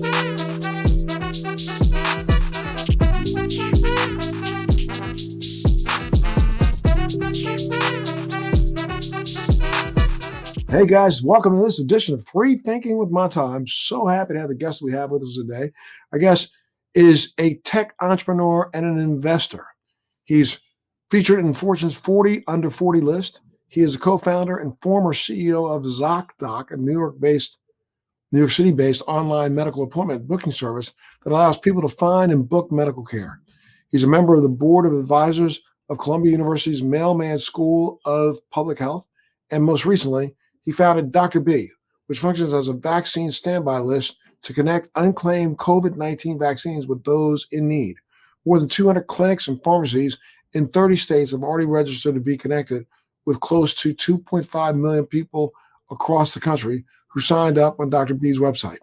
Hey guys, welcome to this edition of Free Thinking with Montel. I'm so happy to have the guest we have with us today. Our guest is a tech entrepreneur and an investor. He's featured in Fortune's 40 Under 40 list. He is a co-founder and former CEO of ZocDoc, a New York City-based online medical appointment booking service that allows people to find and book medical care. He's a member of the board of advisors of Columbia University's Mailman School of Public Health, and most recently, he founded Dr. B, which functions as a vaccine standby list to connect unclaimed COVID-19 vaccines with those in need. More than 200 clinics and pharmacies in 30 states have already registered to be connected, with close to 2.5 million people across the country who signed up on Dr. B's website.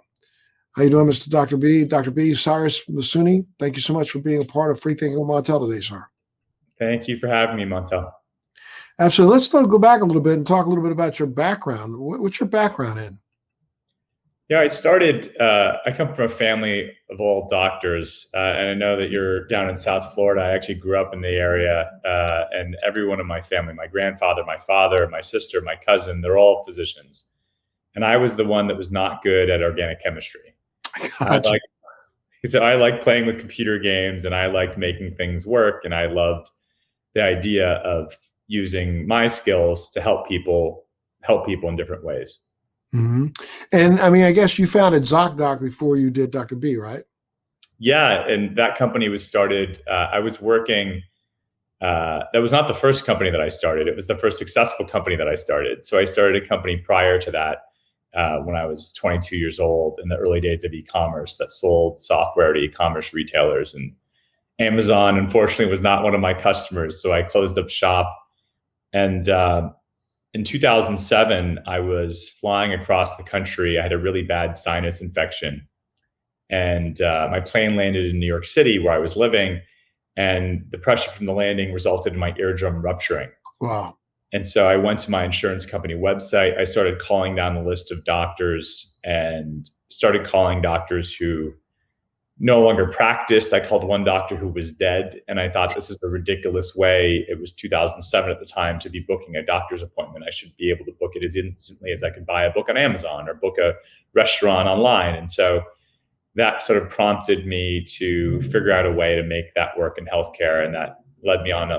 How you doing, Mr. Dr. B? Dr. B, Cyrus Massoumi, thank you so much for being a part of Free Thinking with Montel today, sir. Thank you for having me, Montel. Absolutely. Let's still go back a little bit and talk a little bit about your background. What's your background in? Yeah, I come from a family of all doctors, and I know that you're down in South Florida. I actually grew up in the area, and everyone in my family, my grandfather, my father, my sister, my cousin, they're all physicians. And I was the one that was not good at organic chemistry. Gotcha. I like playing with computer games, and I liked making things work, and I loved the idea of using my skills to help people in different ways. Mm-hmm. And I mean, I guess you founded ZocDoc before you did Dr. B, right? Yeah, and that company was started. I was working. That was not the first company that I started. It was the first successful company that I started. So I started a company prior to that when I was 22 years old, in the early days of e-commerce, that sold software to e-commerce retailers. And Amazon, unfortunately, was not one of my customers. So I closed up shop. And in 2007, I was flying across the country. I had a really bad sinus infection. And my plane landed in New York City, where I was living. And the pressure from the landing resulted in my eardrum rupturing. Wow. And so I went to my insurance company website. I started calling down the list of doctors and started calling doctors who no longer practiced. I called one doctor who was dead, and I thought, this is a ridiculous way. It was 2007 at the time to be booking a doctor's appointment. I should be able to book it as instantly as I could buy a book on Amazon or book a restaurant online. And so that sort of prompted me to figure out a way to make that work in healthcare. And that led me on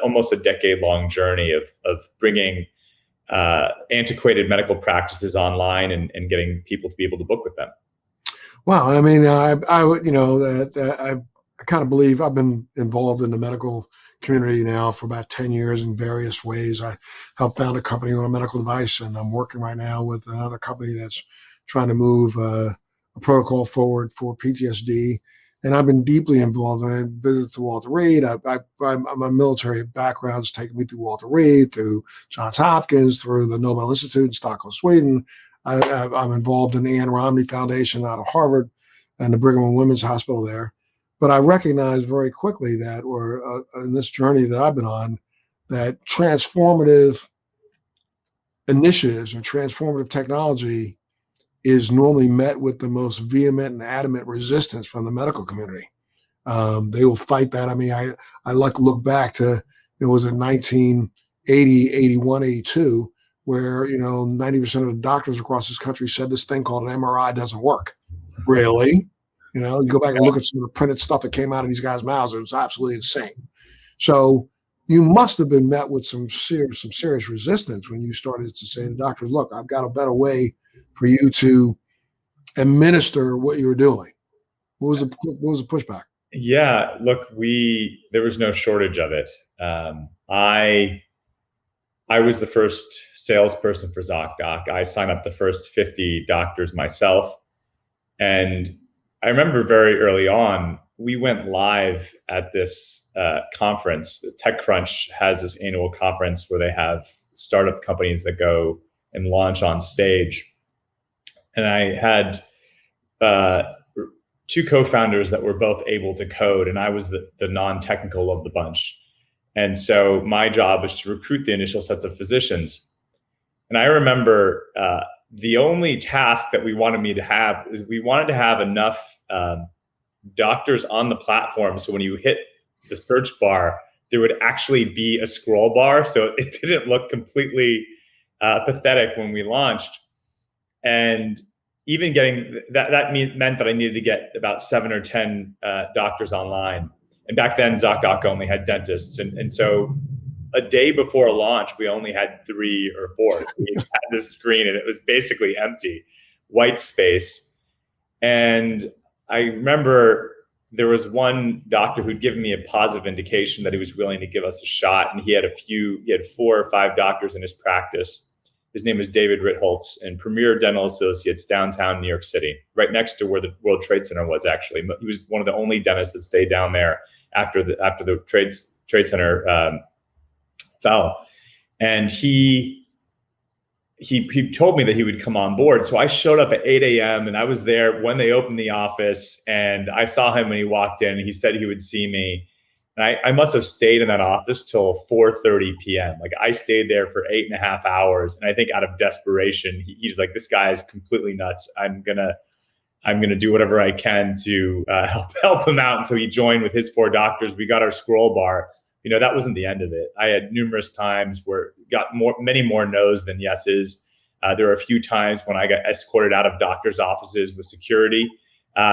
almost a decade-long journey of bringing antiquated medical practices online and getting people to be able to book with them. Wow. I mean, I kind of believe I've been involved in the medical community now for about 10 years in various ways. I helped found a company on a medical device, and I'm working right now with another company that's trying to move a protocol forward for PTSD. And I've been deeply involved in it. Visits to Walter Reed. My military background's taken me through Walter Reed, through Johns Hopkins, through the Nobel Institute in Stockholm, Sweden. I'm involved in the Ann Romney Foundation out of Harvard and the Brigham and Women's Hospital there. But I recognized very quickly that, in this journey that I've been on, that transformative initiatives and transformative technology is normally met with the most vehement and adamant resistance from the medical community. They will fight that. I mean, I look back to, it was in 1980, 81, 82, where 90% of the doctors across this country said this thing called an MRI doesn't work. Really? You go back and look at some of the printed stuff that came out of these guys' mouths. It was absolutely insane. So you must have been met with some serious resistance when you started to say to doctors, look, I've got a better way for you to administer what you're doing. What was the pushback? Yeah, look, there was no shortage of it. I was the first salesperson for ZocDoc. I signed up the first 50 doctors myself. And I remember very early on, we went live at this conference. TechCrunch has this annual conference where they have startup companies that go and launch on stage. And I had two co-founders that were both able to code, and I was the non-technical of the bunch. And so my job was to recruit the initial sets of physicians. And I remember the only task that we wanted me to have is we wanted to have enough doctors on the platform. So when you hit the search bar, there would actually be a scroll bar. So it didn't look completely pathetic when we launched. And even getting that meant that I needed to get about 7 or 10 doctors online. And back then, ZocDoc only had dentists. And so a day before launch, we only had 3 or 4. So we just had this screen and it was basically empty, white space. And I remember there was one doctor who'd given me a positive indication that he was willing to give us a shot. And he had 4 or 5 doctors in his practice. His name is David Ritholtz, and Premier Dental Associates, downtown New York City, right next to where the World Trade Center was. Actually, he was one of the only dentists that stayed down there after the Trade Center fell. And he told me that he would come on board. So I showed up at 8 a.m. and I was there when they opened the office, and I saw him when he walked in. He said he would see me. And I must have stayed in that office till 4:30 p.m. Like I stayed there for 8.5 hours. And I think out of desperation, he's like, this guy is completely nuts. I'm gonna do whatever I can to help him out. And so he joined with his 4 doctors. We got our scroll bar. That wasn't the end of it. I had numerous times where got many more no's than yeses. There were a few times when I got escorted out of doctors' offices with security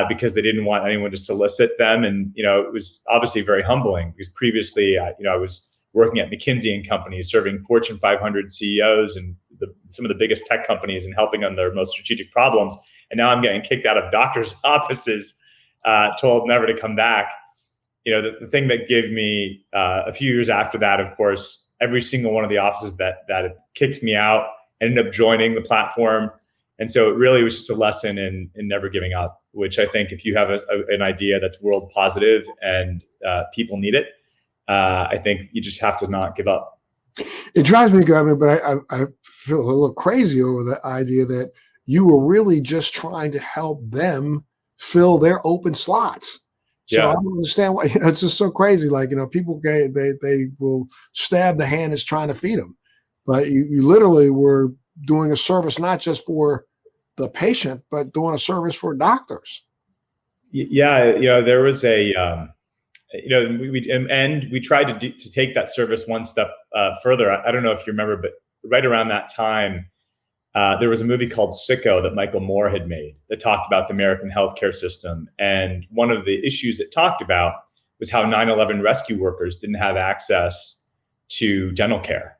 because they didn't want anyone to solicit them. And, it was obviously very humbling because previously, I was working at McKinsey and Company, serving Fortune 500 CEOs and some of the biggest tech companies and helping on their most strategic problems. And now I'm getting kicked out of doctors' offices, told never to come back. The thing that gave me a few years after that, of course, every single one of the offices that had kicked me out ended up joining the platform. And so it really was just a lesson in never giving up, which I think if you have an idea that's world positive and people need it, I think you just have to not give up. It drives me crazy, but I feel a little crazy over the idea that you were really just trying to help them fill their open slots. So Yeah. I don't understand why, it's just so crazy. Like, people they will stab the hand that's trying to feed them. But you literally were doing a service, not just for the patient, but doing a service for doctors. Yeah. There was we tried to take that service one step further. I don't know if you remember, but right around that time, there was a movie called Sicko that Michael Moore had made that talked about the American healthcare system. And one of the issues it talked about was how 9/11 rescue workers didn't have access to dental care.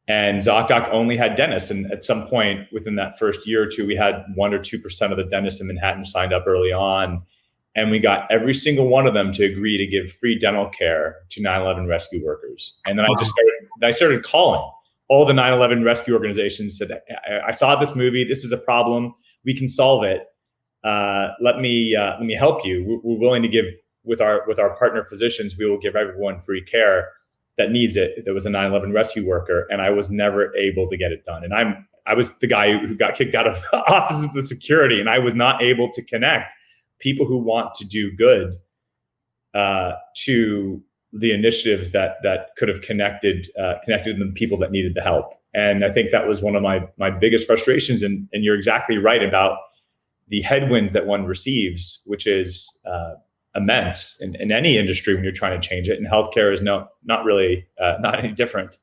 And ZocDoc only had dentists. And at some point within that first year or two, we had 1 or 2% of the dentists in Manhattan signed up early on. And we got every single one of them to agree to give free dental care to 9/11 rescue workers. And then I started calling all the 9/11 rescue organizations, said, I saw this movie. This is a problem. We can solve it. Let me help you. We're willing to give with our partner physicians. We will give everyone free care that needs it. There was a 9/11 rescue worker, and I was never able to get it done. And I was the guy who got kicked out of offices of the security, and I was not able to connect people who want to do good to the initiatives that could have connected the people that needed the help. And I think that was one of my biggest frustrations. And you're exactly right about the headwinds that one receives, which is immense in any industry when you're trying to change it. And healthcare is not any different.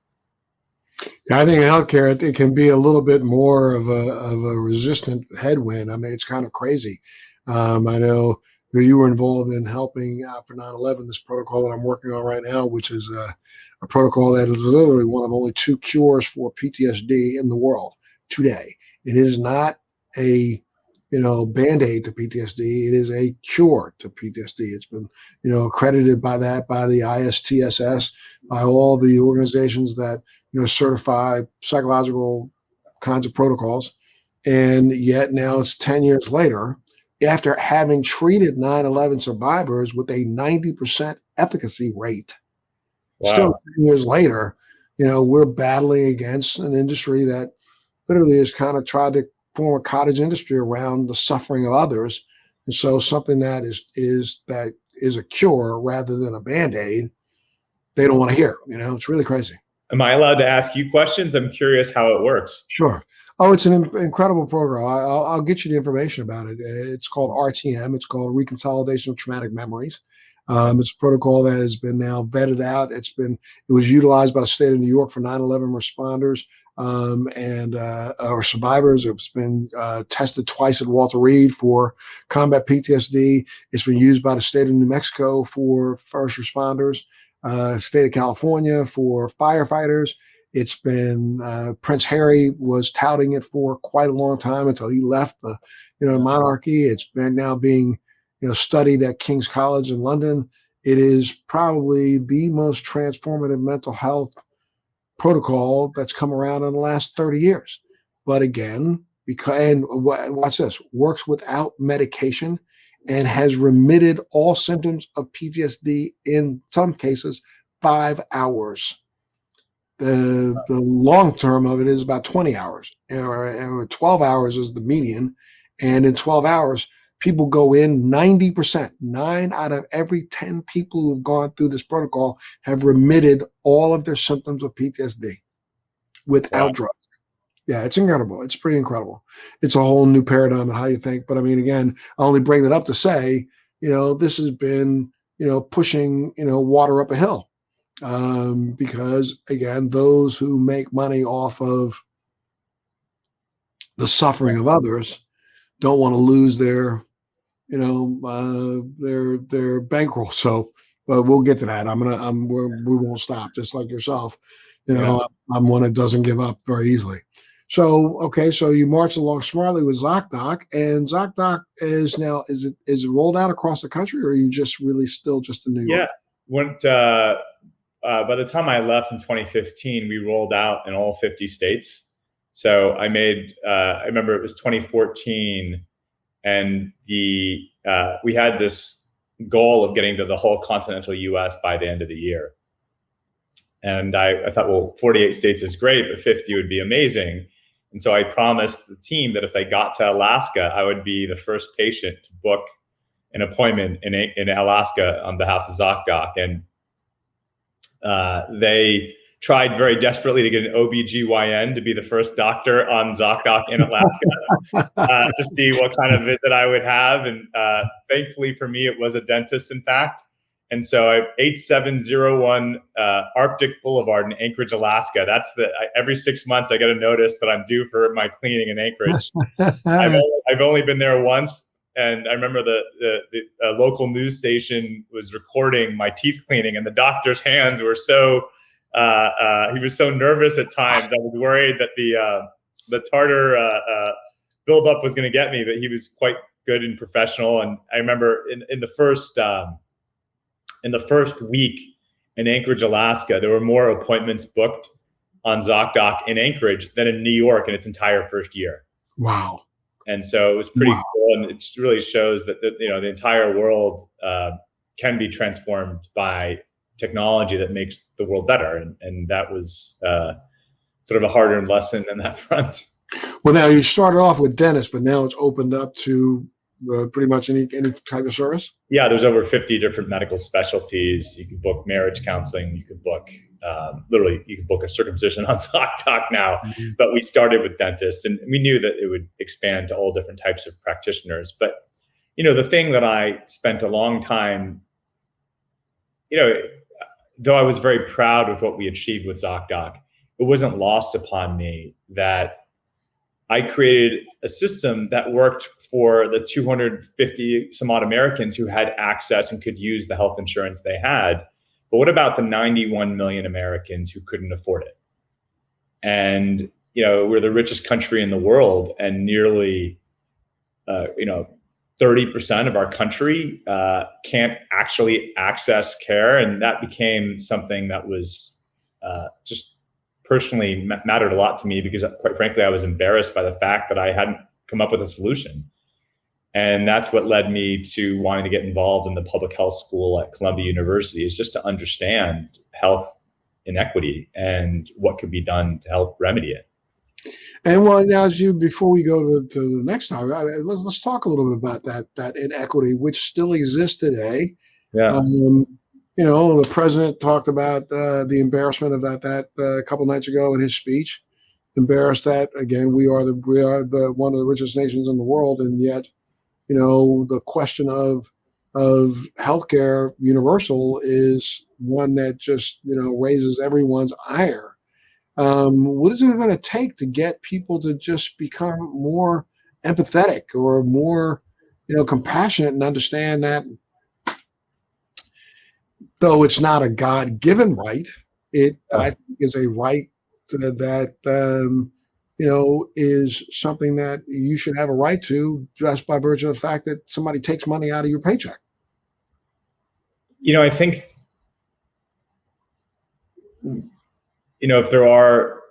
Yeah, I think in healthcare, it can be a little bit more of a resistant headwind. I mean, it's kind of crazy. I know you were involved in helping for 9/11, this protocol that I'm working on right now, which is a protocol that is literally one of only 2 cures for PTSD in the world today. It is not a Band-Aid to PTSD. It is a cure to PTSD. It's been, accredited by the ISTSS, by all the organizations that, certify psychological kinds of protocols. And yet now it's 10 years later, after having treated 9/11 survivors with a 90% efficacy rate. Wow. Still 10 years later, we're battling against an industry that literally has kind of tried to form a cottage industry around the suffering of others. And so something that is a cure rather than a Band-Aid, they don't want to hear. It's really crazy. Am I allowed to ask you questions? I'm curious how it works. Sure. Oh, it's an incredible program. I'll get you the information about it. It's called RTM. It's called Reconsolidation of Traumatic Memories. It's a protocol that has been now vetted out. It was utilized by the state of New York for 9/11 responders and or survivors. It's been tested twice at Walter Reed for combat PTSD. It's been used by the state of New Mexico for first responders, state of California for firefighters. It's been Prince Harry was touting it for quite a long time until he left the monarchy. It's been now being studied at King's College in London. It is probably the most transformative mental health protocol that's come around in the last 30 years. But again, watch this, works without medication and has remitted all symptoms of PTSD in some cases 5 hours. The long term of it is about 20 hours, and 12 hours is the median. And in 12 hours, people go in 90%. 9 out of every 10 people who have gone through this protocol have remitted all of their symptoms of PTSD without drugs. Yeah, it's incredible. It's pretty incredible. It's a whole new paradigm of how you think. But I mean, again, I only bring that up to say, this has been, pushing, water up a hill. Because again, those who make money off of the suffering of others don't want to lose their bankroll. So, but we'll get to that. We won't stop. Just like yourself, I'm one that doesn't give up very easily. So, okay, so you march along smartly with ZocDoc, and ZocDoc is it rolled out across the country, or are you just really still just in New York? Yeah, by the time I left in 2015, we rolled out in all 50 states. So I remember it was 2014, and we had this goal of getting to the whole continental US by the end of the year. And I thought, well, 48 states is great, but 50 would be amazing. And so I promised the team that if they got to Alaska, I would be the first patient to book an appointment in Alaska on behalf of ZocDoc. And they tried very desperately to get an OBGYN to be the first doctor on ZocDoc in Alaska to see what kind of visit I would have. And thankfully for me, it was a dentist, in fact. And so 8701 Arctic Boulevard in Anchorage, Alaska. That's every 6 months I get a notice that I'm due for my cleaning in Anchorage. I've only been there once. And I remember the local news station was recording my teeth cleaning, and the doctor's hands were so he was so nervous at times. I was worried that the tartar buildup was going to get me, but he was quite good and professional. And I remember in the first week in Anchorage, Alaska, there were more appointments booked on ZocDoc in Anchorage than in New York in its entire first year. Wow. And so it was pretty cool, and it really shows that the entire world can be transformed by technology that makes the world better, and that was sort of a harder lesson in that front. Well, now you started off with dentists, but now it's opened up to pretty much any type of service. Yeah, there's over 50 different medical specialties. You can book marriage counseling. You can book literally, you can book a circumcision on ZocDoc now. Mm-hmm. But we started with dentists, and we knew that it would expand to all different types of practitioners. But the thing that I spent a long time, though I was very proud of what we achieved with ZocDoc, it wasn't lost upon me that I created a system that worked for the 250 some odd Americans who had access and could use the health insurance they had. But what about the 91 million Americans who couldn't afford it? And, we're the richest country in the world, and nearly, 30% of our country can't actually access care. And that became something that was just personally mattered a lot to me, because quite frankly, I was embarrassed by the fact that I hadn't come up with a solution. And that's what led me to wanting to get involved in the public health school at Columbia University, is just to understand health inequity and what could be done to help remedy it. And well, now before we go to the next time, let's talk a little bit about that inequity, which still exists today. Yeah. The president talked about the embarrassment of that a couple nights ago in his speech. embarrassed that, again, we are the one of the richest nations in the world, and yet, the question of healthcare universal is one that just raises everyone's ire. What is it going to take to get people to just become more empathetic or more, compassionate and understand that though it's not a God-given right, I think is a right that is something that you should have a right to just by virtue of the fact that somebody takes money out of your paycheck. I think, if there are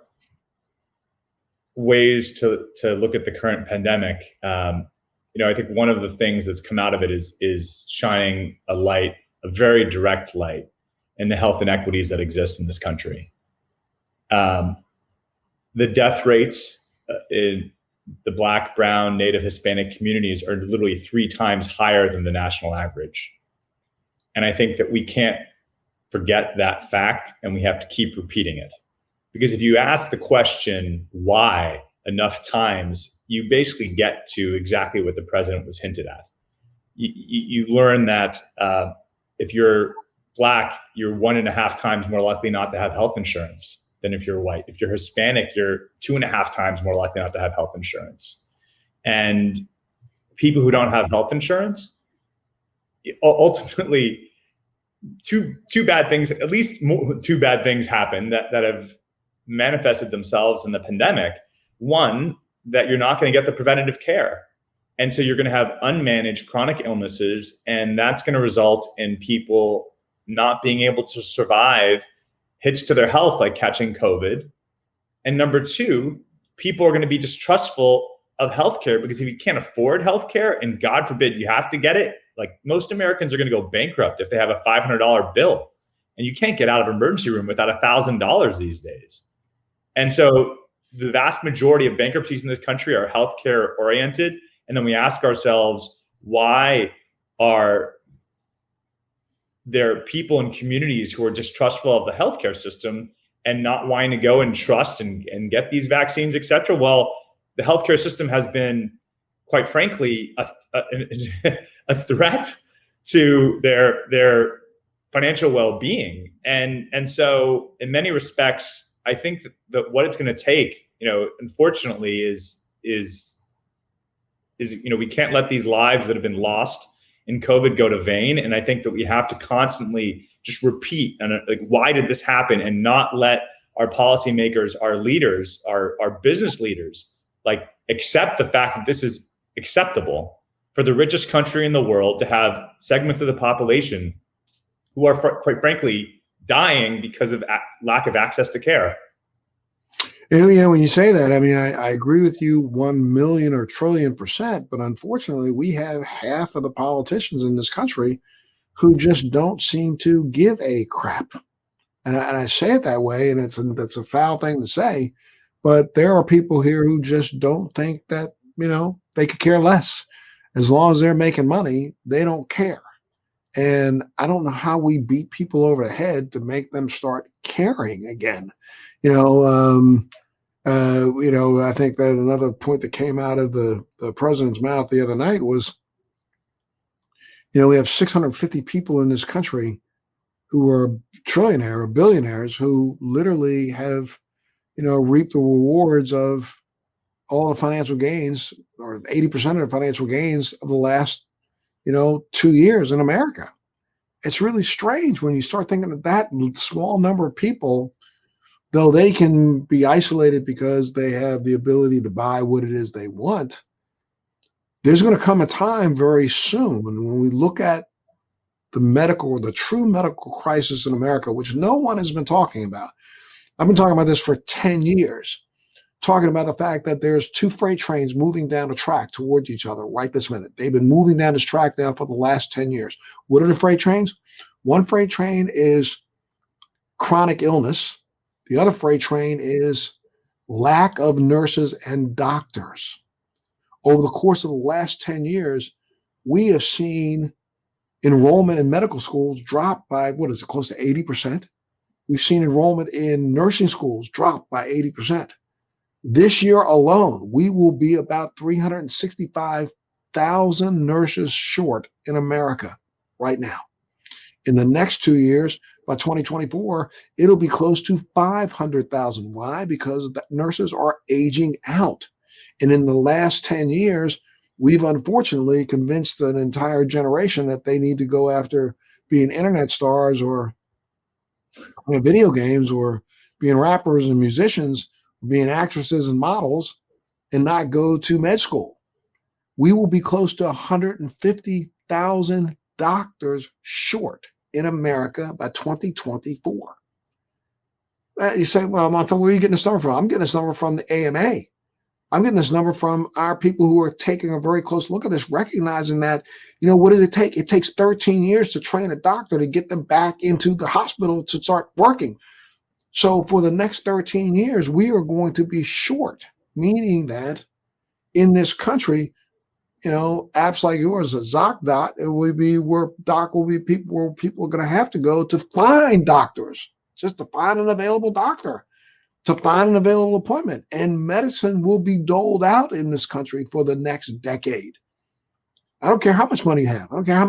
ways to look at the current pandemic, I think one of the things that's come out of it is shining a light, a very direct light, in the health inequities that exist in this country. The death rates in the Black, Brown, Native, Hispanic communities are literally 3 times higher than the national average. And I think that we can't forget that fact, and we have to keep repeating it. Because if you ask the question, why, enough times, you basically get to exactly what the president was hinted at. You learn that if you're Black, you're 1.5 times more likely not to have health insurance than if you're white. If you're Hispanic, you're 2.5 times more likely not to have health insurance. And people who don't have health insurance, ultimately, two bad things, at least 2 bad things happen that have manifested themselves in the pandemic. One, that you're not going to get the preventative care. And so you're going to have unmanaged chronic illnesses, and that's going to result in people not being able to survive hits to their health, like catching COVID. And number 2, people are going to be distrustful of healthcare, because if you can't afford healthcare, and God forbid you have to get it, like most Americans are going to go bankrupt if they have a $500 bill, and you can't get out of an emergency room without $1,000 these days. And so the vast majority of bankruptcies in this country are healthcare oriented. And then we ask ourselves, why are there people in communities who are distrustful of the healthcare system and not wanting to go and trust and get these vaccines, et cetera? Well, the healthcare system has been, quite frankly, a threat to their financial well-being. And so in many respects, I think that what it's going to take, unfortunately, is we can't let these lives that have been lost in COVID go to vain. And I think that we have to constantly just repeat, and why did this happen, and not let our policymakers, our leaders, our business leaders, accept the fact that this is acceptable for the richest country in the world to have segments of the population who are, quite frankly, dying because of lack of access to care. Yeah, when you say that, I mean, I agree with you 1 million or trillion %, but unfortunately, we have half of the politicians in this country who just don't seem to give a crap. And I say it that way, and that's a foul thing to say, but there are people here who just don't think that, they could care less. As long as they're making money, they don't care. And I don't know how we beat people over the head to make them start caring again. I think that another point that came out of the president's mouth the other night was, we have 650 people in this country who are trillionaire or billionaires who literally have, reaped the rewards of all the financial gains, or 80% of the financial gains of the last, 2 years in America. It's really strange when you start thinking that small number of people, though they can be isolated because they have the ability to buy what it is they want, there's going to come a time very soon when we look at the true medical crisis in America, which no one has been talking about. I've been talking about this for 10 years, talking about the fact that there's 2 freight trains moving down a track towards each other right this minute. They've been moving down this track now for the last 10 years. What are the freight trains? One freight train is chronic illness. The other freight train is lack of nurses and doctors. Over the course of the last 10 years, we have seen enrollment in medical schools drop by, close to 80%. We've seen enrollment in nursing schools drop by 80%. This year alone, we will be about 365,000 nurses short in America right now. In the next 2 years, by 2024, it'll be close to 500,000. Why? Because the nurses are aging out. And in the last 10 years, we've unfortunately convinced an entire generation that they need to go after being internet stars or video games or being rappers and musicians, being actresses and models, and not go to med school. We will be close to 150,000 doctors short in America by 2024. You say, well, Montel, where are you getting this number from? I'm getting this number from the AMA. I'm getting this number from our people who are taking a very close look at this, recognizing that, what does it take? It takes 13 years to train a doctor to get them back into the hospital to start working. So for the next 13 years, we are going to be short, meaning that in this country, apps like yours, ZocDot, it will be where people are going to have to go to find doctors, just to find an available doctor, to find an available appointment. And medicine will be doled out in this country for the next decade. I don't care how much money you have. I don't care how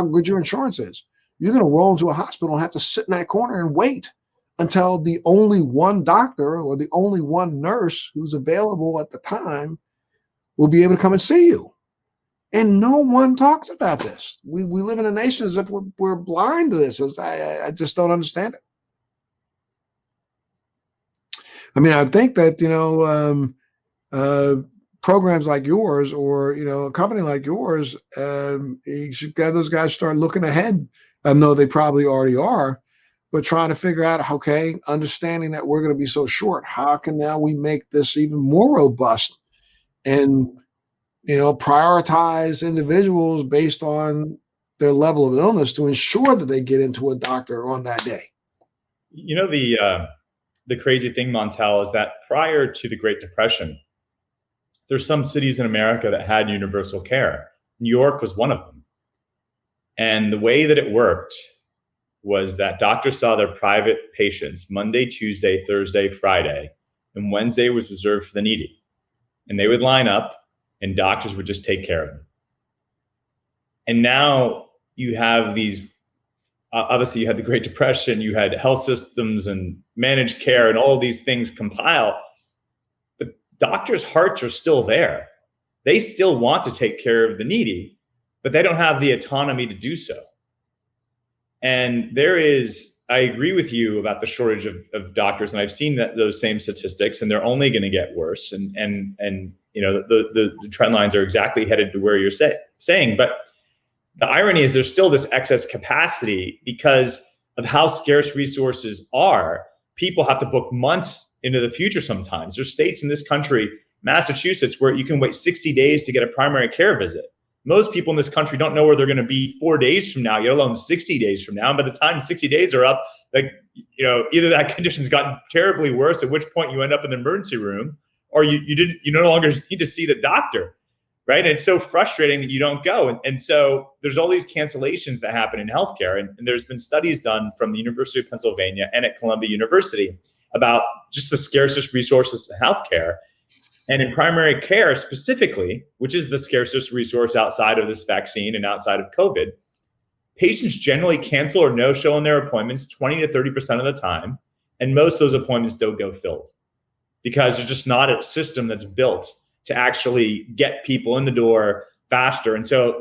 good your insurance is. You're going to roll into a hospital and have to sit in that corner and wait until the only one doctor or the only one nurse who's available at the time will be able to come and see you. And no one talks about this. We live in a nation as if we're blind to this. I just don't understand it. I mean, I think that, programs like yours or, a company like yours, you should have those guys start looking ahead. I know they probably already are, but trying to figure out, okay, understanding that we're going to be so short, how can now we make this even more robust and, prioritize individuals based on their level of illness to ensure that they get into a doctor on that day. The crazy thing, Montel, is that prior to the Great Depression, there's some cities in America that had universal care. New York was one of them. And the way that it worked was that doctors saw their private patients Monday, Tuesday, Thursday, Friday, and Wednesday was reserved for the needy. And they would line up and doctors would just take care of them. And now you have these, obviously you had the Great Depression, you had health systems and managed care and all these things compile, but doctors' hearts are still there. They still want to take care of the needy, but they don't have the autonomy to do so. And I agree with you about the shortage of doctors, and I've seen those same statistics, and they're only going to get worse. And the trend lines are exactly headed to where you're saying. But the irony is there's still this excess capacity because of how scarce resources are. People have to book months into the future sometimes. There's states in this country, Massachusetts, where you can wait 60 days to get a primary care visit. Most people in this country don't know where they're going to be 4 days from now, let alone 60 days from now. And by the time 60 days are up, either that condition's gotten terribly worse, at which point you end up in the emergency room, or you no longer need to see the doctor, right? And it's so frustrating that you don't go. And so there's all these cancellations that happen in healthcare. And there's been studies done from the University of Pennsylvania and at Columbia University about just the scarcest resources in healthcare. And in primary care specifically, which is the scarcest resource outside of this vaccine and outside of COVID, patients generally cancel or no-show on their appointments 20 to 30% of the time. And most of those appointments don't go filled because there's just not a system that's built to actually get people in the door faster. And so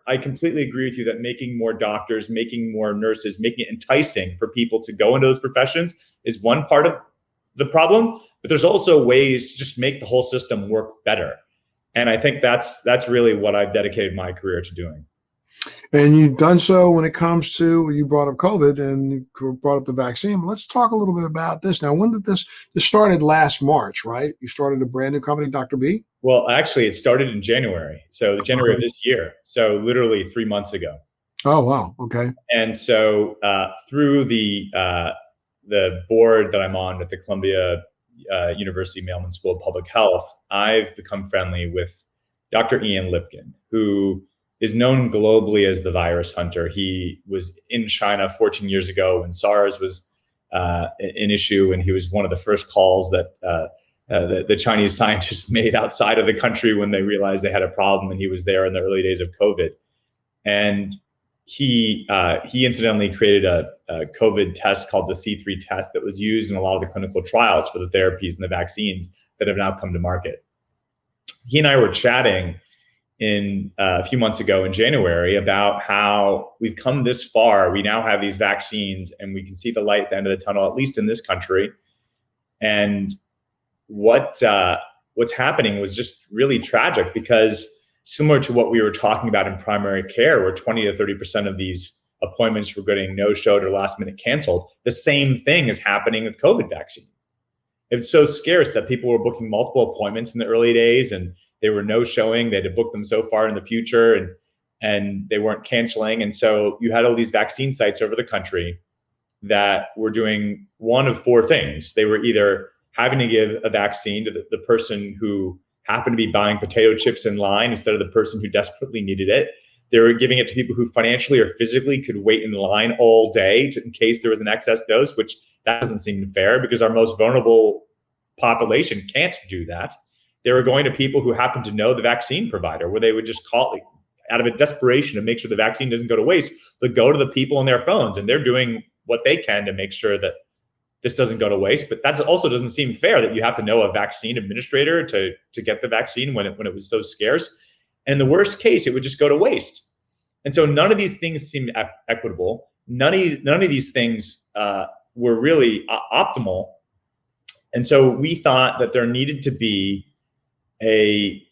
I completely agree with you that making more doctors, making more nurses, making it enticing for people to go into those professions is one part of the problem, but there's also ways to just make the whole system work better. And I think that's really what I've dedicated my career to doing. And you've done so when it comes to, you brought up COVID and you brought up the vaccine. Let's talk a little bit about this. Now, when did this started last March, right? You started a brand new company, Dr. B? Well, actually, it started in January. So January of this year. So literally 3 months ago. Oh, wow. Okay. And so through the board that I'm on at the Columbia University Mailman School of Public Health, I've become friendly with Dr. Ian Lipkin, who is known globally as the virus hunter. He was in China 14 years ago when SARS was an issue, and he was one of the first calls that the Chinese scientist made outside of the country when they realized they had a problem, and he was there in the early days of COVID. And he incidentally created a COVID test called the C3 test that was used in a lot of the clinical trials for the therapies and the vaccines that have now come to market. He and I were chatting a few months ago in January about how we've come this far. We now have these vaccines, and we can see the light at the end of the tunnel, at least in this country. And what's happening was just really tragic, because similar to what we were talking about in primary care, where 20 to 30% of these appointments were getting no-showed or last minute canceled, the same thing is happening with COVID vaccine. It's so scarce that people were booking multiple appointments in the early days, and they were no-showing. They had to book them so far in the future, and they weren't canceling. And so you had all these vaccine sites over the country that were doing one of four things. They were either having to give a vaccine to the person who happened to be buying potato chips in line instead of the person who desperately needed it. They were giving it to people who financially or physically could wait in line all day in case there was an excess dose, which that doesn't seem fair, because our most vulnerable population can't do that. They were going to people who happen to know the vaccine provider, where they would just call out of a desperation to make sure the vaccine doesn't go to waste. They'll go to the people on their phones, and they're doing what they can to make sure that this doesn't go to waste. But that also doesn't seem fair, that you have to know a vaccine administrator to get the vaccine when it was so scarce. And in the worst case, it would just go to waste. And so none of these things seem equitable. None of these things were really optimal. And so we thought that there needed to be a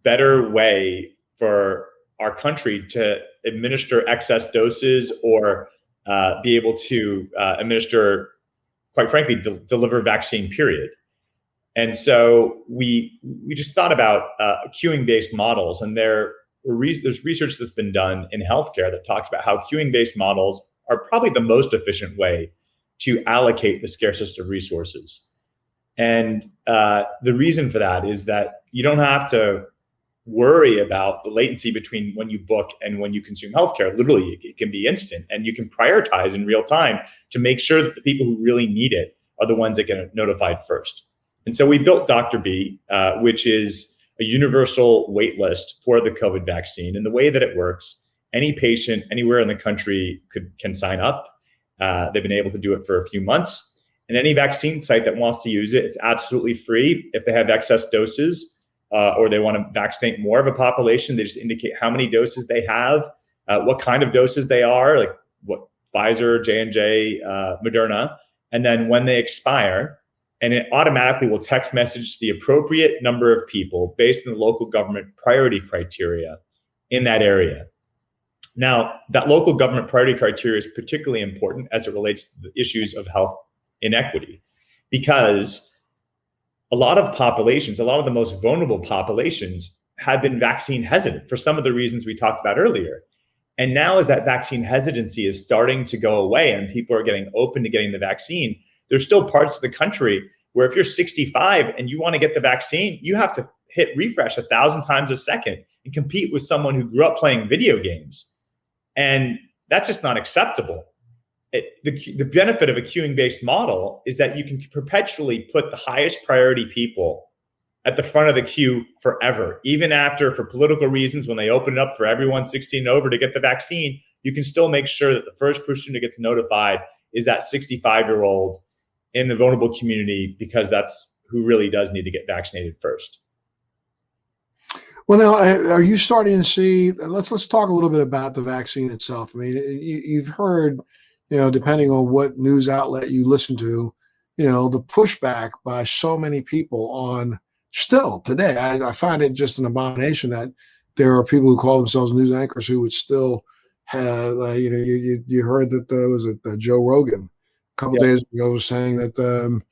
better way for our country to administer excess doses, or be able to administer, quite frankly, deliver vaccine, period. And so we just thought about queuing-based models, and there's research that's been done in healthcare that talks about how queuing-based models are probably the most efficient way to allocate the scarcest of resources. And the reason for that is that you don't have to worry about the latency between when you book and when you consume healthcare. Literally, it can be instant, and you can prioritize in real time to make sure that the people who really need it are the ones that get notified first. And so we built Dr. B, which is a universal wait list for the COVID vaccine. And the way that it works, any patient anywhere in the country can sign up. They've been able to do it for a few months. And any vaccine site that wants to use it, it's absolutely free. If they have excess doses, or they want to vaccinate more of a population, they just indicate how many doses they have, what kind of doses they are, like what Pfizer, J&J, Moderna, and then when they expire. And it automatically will text message the appropriate number of people based on the local government priority criteria in that area. Now, that local government priority criteria is particularly important as it relates to the issues of health inequity, because a lot of populations, a lot of the most vulnerable populations, have been vaccine hesitant for some of the reasons we talked about earlier. And now, as that vaccine hesitancy is starting to go away and people are getting open to getting the vaccine, there's still parts of the country where if you're 65 and you want to get the vaccine, you have to hit refresh 1,000 times a second and compete with someone who grew up playing video games. And that's just not acceptable. The benefit of a queuing-based model is that you can perpetually put the highest priority people at the front of the queue forever. Even after, for political reasons, when they open it up for everyone 16 and over to get the vaccine, you can still make sure that the first person who gets notified is that 65-year-old in the vulnerable community, because that's who really does need to get vaccinated first. Well, now, are you starting to see? Let's talk a little bit about the vaccine itself. I mean, you've heard, depending on what news outlet you listen to, the pushback by so many people on still today. I find it just an abomination that there are people who call themselves news anchors who would still have, you heard that there was Joe Rogan a couple days ago was saying that,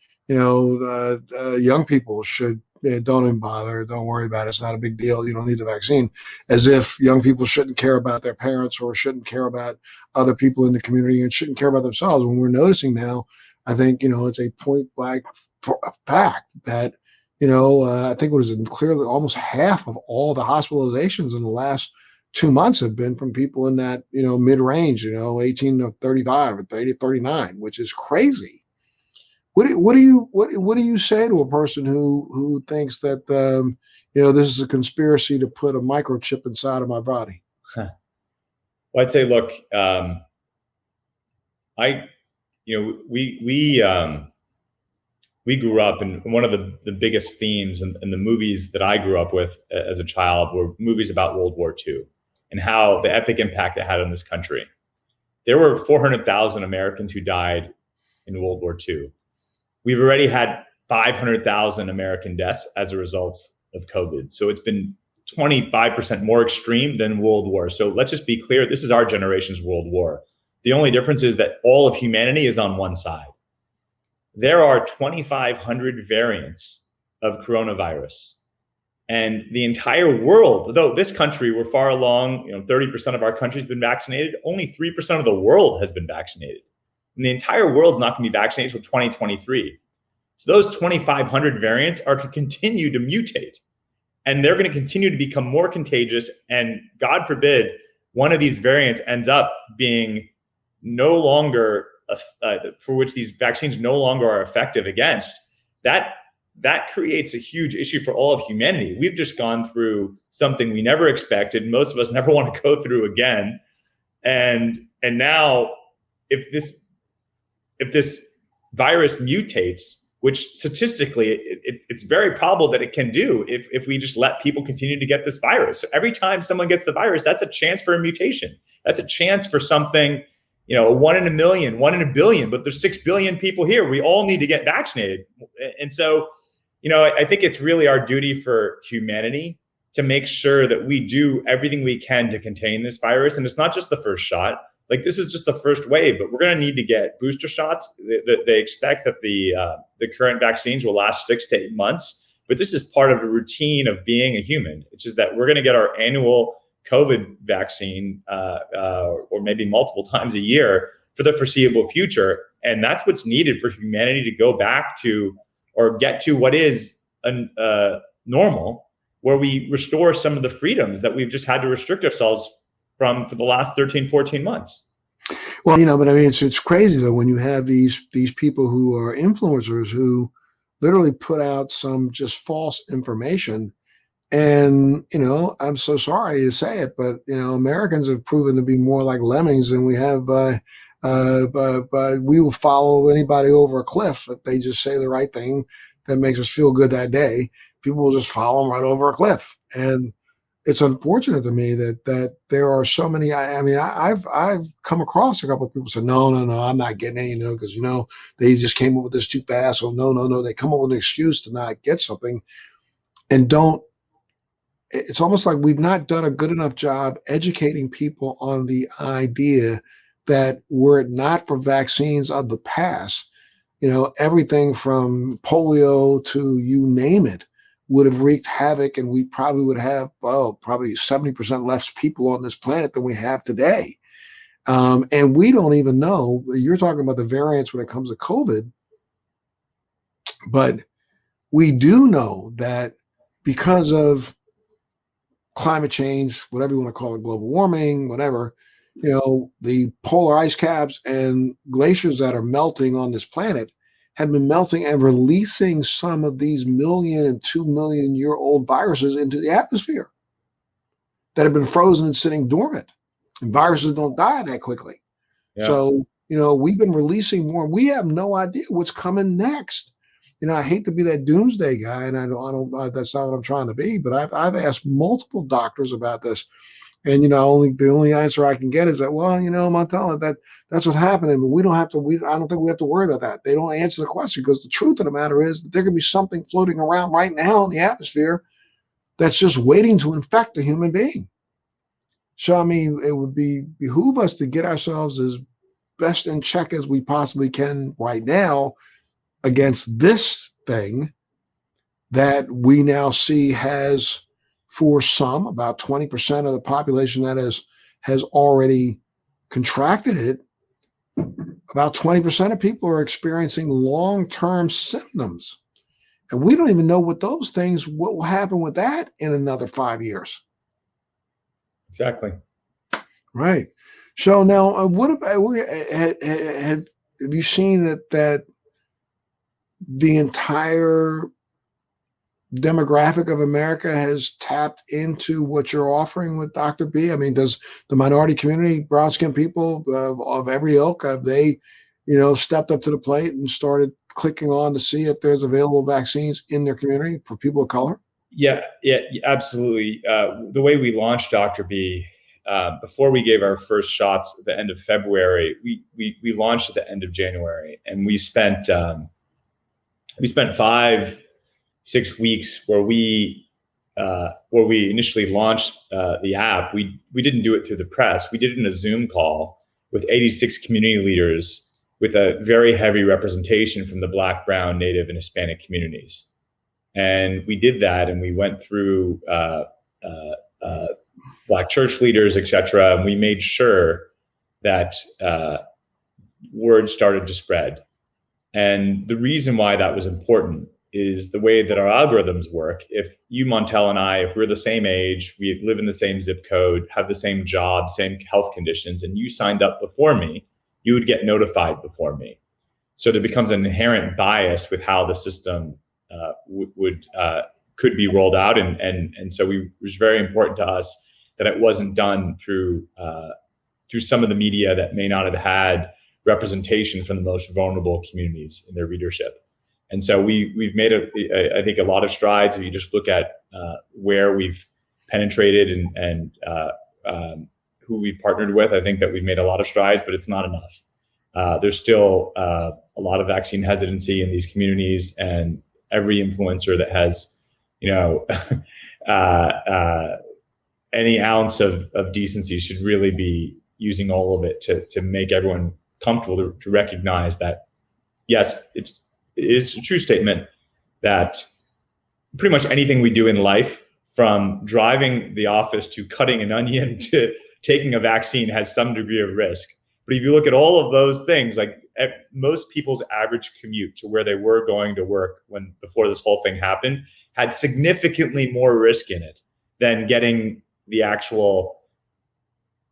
young people should, don't even bother, don't worry about it. It's not a big deal. You don't need the vaccine, as if young people shouldn't care about their parents or shouldn't care about other people in the community and shouldn't care about themselves. When we're noticing now, I think, it's a point blank fact that, I think what is it, clearly almost half of all the hospitalizations in the last 2 months have been from people in that, mid-range, 18 to 35 or 30 to 39, which is crazy. what do you say to a person who thinks that this is a conspiracy to put a microchip inside of my body? Well, I'd say, look, I, we grew up, and one of the biggest themes in the movies that I grew up with as a child were movies about World War II and how the epic impact it had on this country. There were 400,000 Americans who died in World War II. We've already had 500,000 American deaths as a result of COVID. So it's been 25% more extreme than World War. So let's just be clear, this is our generation's World War. The only difference is that all of humanity is on one side. There are 2,500 variants of coronavirus. And the entire world, though this country, we're far along, 30% of our country's been vaccinated, only 3% of the world has been vaccinated. And the entire world's not going to be vaccinated until 2023. So those 2,500 variants are going to continue to mutate. And they're going to continue to become more contagious. And God forbid, one of these variants ends up being no longer, for which these vaccines no longer are effective against. That creates a huge issue for all of humanity. We've just gone through something we never expected. Most of us never want to go through again. And now, if this virus mutates, which statistically it's very probable that it can do if we just let people continue to get this virus. So every time someone gets the virus, that's a chance for a mutation. That's a chance for something, 1 in a million, 1 in a billion, but there's 6 billion people here. We all need to get vaccinated. And so, I think it's really our duty for humanity to make sure that we do everything we can to contain this virus. And it's not just the first shot. Like, this is just the first wave, but we're going to need to get booster shots. They expect that the current vaccines will last 6 to 8 months, but this is part of the routine of being a human. It's just that we're going to get our annual COVID vaccine, or maybe multiple times a year for the foreseeable future. And that's what's needed for humanity to go back to, or get to what is normal, where we restore some of the freedoms that we've just had to restrict ourselves from for the last 13, 14 months. Well, but I mean, it's crazy though, when you have these people who are influencers who literally put out some just false information. And, I'm so sorry to say it, but, Americans have proven to be more like lemmings than we have by we will follow anybody over a cliff if they just say the right thing that makes us feel good that day. People will just follow them right over a cliff. And it's unfortunate to me that there are so many. I've come across a couple of people say, no, I'm not getting any, because, they just came up with this too fast. Or no, they come up with an excuse to not get something and don't. It's almost like we've not done a good enough job educating people on the idea that were it not for vaccines of the past, everything from polio to you name it would have wreaked havoc, and we probably would have, probably 70% less people on this planet than we have today. And we don't even know, you're talking about the variants when it comes to COVID, but we do know that because of climate change, whatever you want to call it, global warming, whatever, the polar ice caps and glaciers that are melting on this planet have been melting and releasing some of these 1 million and 2 million year old viruses into the atmosphere that have been frozen and sitting dormant. And viruses don't die that quickly. Yeah. So, we've been releasing more. We have no idea what's coming next. I hate to be that doomsday guy, and I don't. That's not what I'm trying to be. But I've asked multiple doctors about this, and the only answer I can get is that, well, Montel, that's what's happening, but we don't have to. I don't think we have to worry about that. They don't answer the question, because the truth of the matter is that there could be something floating around right now in the atmosphere that's just waiting to infect a human being. So I mean, it would behoove us to get ourselves as best in check as we possibly can right now against this thing that we now see has, for some, about 20% of the population that has already contracted it. About 20% of people are experiencing long-term symptoms. And we don't even know what will happen with that in another 5 years. Exactly. Right. So now, what about, have you seen that the entire demographic of America has tapped into what you're offering with Dr. B? I mean, does the minority community, brown skinned people of every ilk, have they, stepped up to the plate and started clicking on to see if there's available vaccines in their community for people of color? Yeah, absolutely. The way we launched Dr. B, before we gave our first shots at the end of February, we launched at the end of January, and we spent 5-6 weeks where we initially launched the app. We didn't do it through the press. We did it in a Zoom call with 86 community leaders with a very heavy representation from the Black, Brown, Native, and Hispanic communities. And we did that, and we went through Black church leaders, et cetera, and we made sure that word started to spread. And the reason why that was important is the way that our algorithms work. If you, Montel, and I, if we're the same age, we live in the same zip code, have the same job, same health conditions, and you signed up before me, you would get notified before me. So there becomes an inherent bias with how the system could be rolled out, and so it was very important to us that it wasn't done through some of the media that may not have had representation from the most vulnerable communities in their readership. And so we've made I think a lot of strides. If you just look at where we've penetrated and who we partnered with, I think that we've made a lot of strides, but it's not enough. There's still a lot of vaccine hesitancy in these communities, and every influencer that has, any ounce of decency should really be using all of it to make everyone comfortable to recognize that, yes, it is a true statement that pretty much anything we do in life, from driving the office to cutting an onion to taking a vaccine, has some degree of risk. But if you look at all of those things, like most people's average commute to where they were going to work before this whole thing happened had significantly more risk in it than getting the actual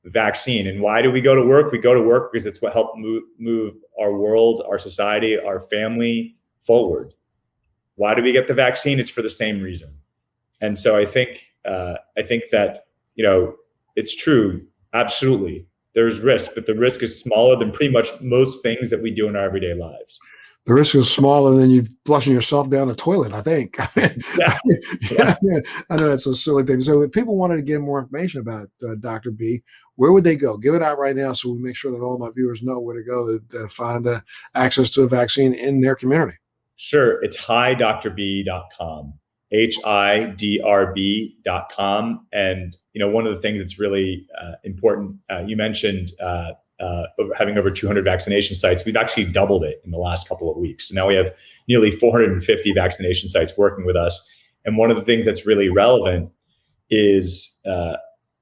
vaccine. And why do we go to work? We go to work because it's what helped move our world, our society, our family forward. Why do we get the vaccine? It's for the same reason. And so I think that, it's true. Absolutely. There's risk, but the risk is smaller than pretty much most things that we do in our everyday lives. The risk is smaller than you flushing yourself down the toilet, I think. Yeah. I know that's a silly thing. So if people wanted to get more information about Dr. B, where would they go? Give it out right now so we make sure that all my viewers know where to go to find access to a vaccine in their community. Sure. It's hidrb.com, HIDRB.com. And, one of the things that's really important, you mentioned having over 200 vaccination sites. We've actually doubled it in the last couple of weeks. So now we have nearly 450 vaccination sites working with us. And one of the things that's really relevant is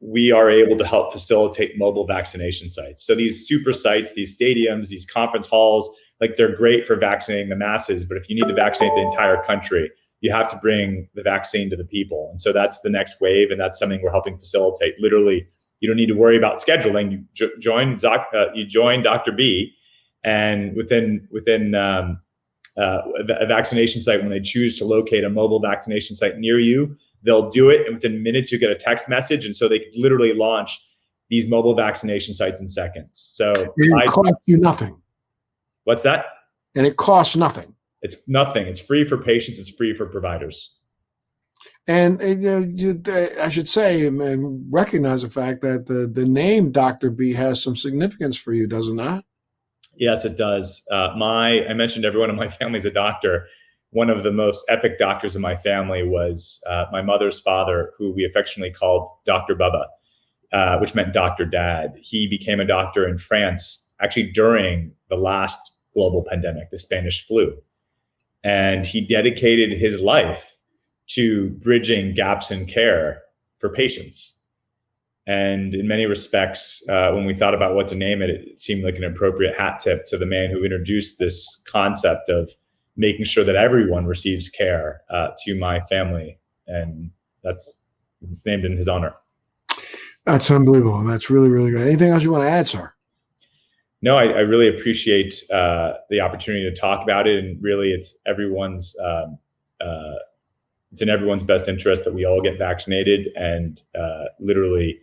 we are able to help facilitate mobile vaccination sites. So these super sites, these stadiums, these conference halls, like, they're great for vaccinating the masses. But if you need to vaccinate the entire country, you have to bring the vaccine to the people. And so that's the next wave. And that's something we're helping facilitate. Literally, you don't need to worry about scheduling. You join Dr. B, and within a vaccination site, when they choose to locate a mobile vaccination site near you, they'll do it. And within minutes, you get a text message. And so they could literally launch these mobile vaccination sites in seconds. So it costs you nothing. What's that? And it costs nothing. It's nothing. It's free for patients. It's free for providers. And I should say and recognize the fact that the name Dr. B has some significance for you, does it not? Yes, it does. I mentioned everyone in my family is a doctor. One of the most epic doctors in my family was my mother's father, who we affectionately called Dr. Bubba, which meant Dr. Dad. He became a doctor in France, actually during the last global pandemic, the Spanish flu. And he dedicated his life to bridging gaps in care for patients. And in many respects, when we thought about what to name it, it seemed like an appropriate hat tip to the man who introduced this concept of making sure that everyone receives care to my family. And it's named in his honor. That's unbelievable. That's really, really great. Anything else you want to add, sir? I really appreciate the opportunity to talk about it, and really, it's in everyone's best interest that we all get vaccinated. And literally,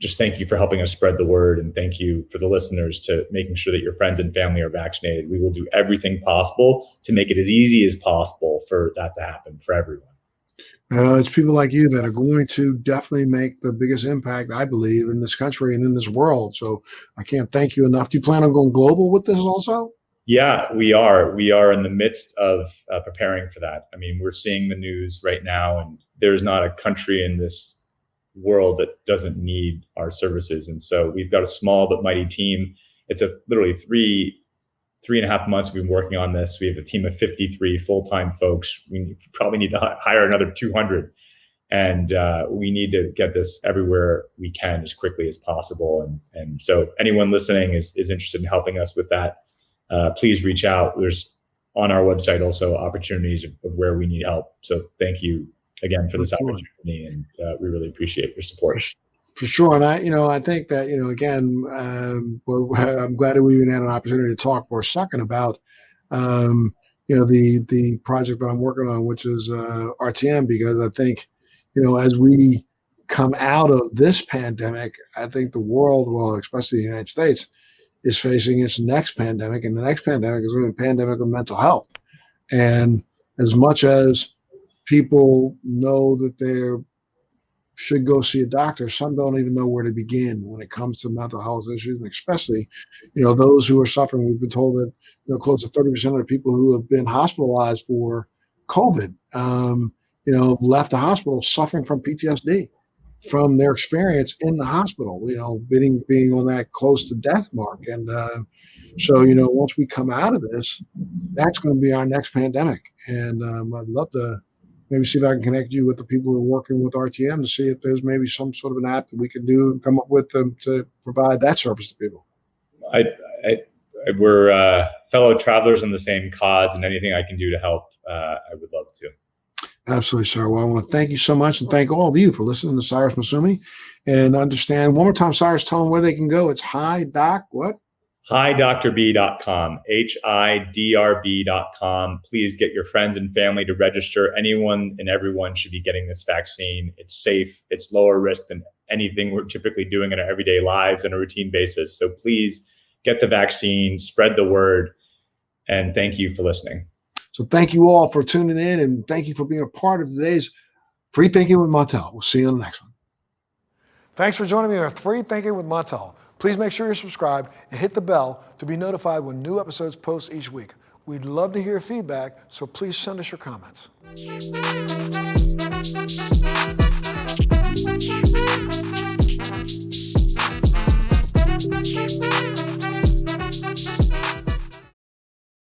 just thank you for helping us spread the word, and thank you for the listeners to making sure that your friends and family are vaccinated. We will do everything possible to make it as easy as possible for that to happen for everyone. It's people like you that are going to definitely make the biggest impact, I believe, in this country and in this world. So I can't thank you enough. Do you plan on going global with this also? Yeah, we are. We are in the midst of preparing for that. I mean, we're seeing the news right now, and there's not a country in this world that doesn't need our services. And so we've got a small but mighty team. It's literally 3.5 months we've been working on this. We have a team of 53 full-time folks. We probably need to hire another 200. And we need to get this everywhere we can as quickly as possible. And so if anyone listening is interested in helping us with that, please reach out. There's on our website also opportunities of where we need help. So thank you again for this opportunity, and we really appreciate your support. For sure. And I think that, again, I'm glad that we even had an opportunity to talk for a second about, the project that I'm working on, which is RTM, because I think, as we come out of this pandemic, I think the world, well, especially the United States, is facing its next pandemic. And the next pandemic is going to be a pandemic of mental health. And as much as people know that they should go see a doctor, some don't even know where to begin when it comes to mental health issues, and especially, those who are suffering. We've been told that close to 30% of the people who have been hospitalized for COVID, left the hospital suffering from PTSD from their experience in the hospital, being on that close to death mark. And so, once we come out of this, that's going to be our next pandemic. And I'd love to maybe see if I can connect you with the people who are working with RTM to see if there's maybe some sort of an app that we can do and come up with them to provide that service to people. We're fellow travelers in the same cause, and anything I can do to help, I would love to. Absolutely, sir. Well, I want to thank you so much, and thank all of you for listening to Cyrus Massoumi. And understand one more time, Cyrus, tell them where they can go. It's what? HiDrB.com, HIDRB.com. Please get your friends and family to register. Anyone and everyone should be getting this vaccine. It's safe. It's lower risk than anything we're typically doing in our everyday lives on a routine basis. So please get the vaccine, spread the word, and thank you for listening. So thank you all for tuning in, and thank you for being a part of today's Free Thinking with Montel. We'll see you on the next one. Thanks for joining me on Free Thinking with Montel. Please make sure you're subscribed and hit the bell to be notified when new episodes post each week. We'd love to hear feedback, so please send us your comments.